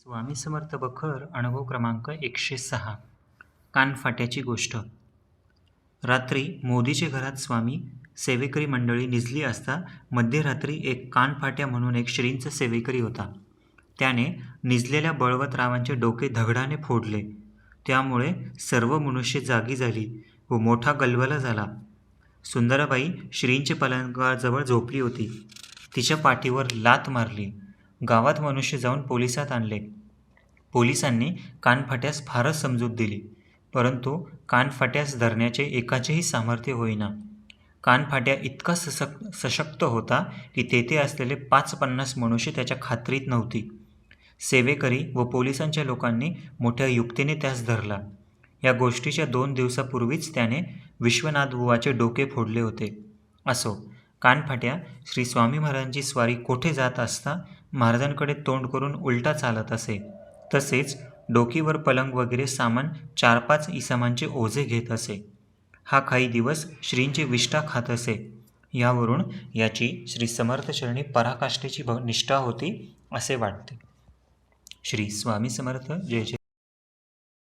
स्वामी समर्थ बखर अनुभव क्रमांक 106. कानफाट्याची गोष्ट. रात्री मोदीचे घरात स्वामी सेवेकरी मंडळी निजली असता मध्यरात्री एक कानफाट्या म्हणून एक श्रींचा सेवेकरी होता. त्याने निजलेल्या बळवतरावांचे डोके दगडाने फोडले. त्यामुळे सर्व मनुष्य जागी झाली व मोठा गलबला झाला. सुंदराबाई श्रींच्या पलंगाजवळ झोपली होती. तिच्या पाठीवर लाथ मारली. गावात मनुष्य जाऊन पोलिसात आणले. पोलिसांनी कानफाट्यास फारच समजूत दिली, परंतु कानफाट्यास धरण्याचे एकाचेही सामर्थ्य होईना. कानफाट्या इतका सशक्त होता की तेथे असलेले 5-50 मनुष्य त्याच्या खात्रीत नव्हती. सेवेकरी व पोलिसांच्या लोकांनी मोठ्या युक्तीने त्यास धरला. या गोष्टीच्या 2 दिवसापूर्वीच त्याने विश्वनाथबुवाचे डोके फोडले होते. असो, कानफाट्या श्री स्वामी महाराजांची स्वारी कोठे जात असता महाराजांकडे तोंड करून उलटा चालत असे. तसेच डोकीवर पलंग वगैरे सामान 4-5 इसमांचे ओझे घेत असे. हा काही दिवस श्रींची विष्ठा खात असे. यावरून याची श्री समर्थचरणी पराकाष्ठेची निष्ठा होती असे वाटते. श्री स्वामी समर्थ. जय जय.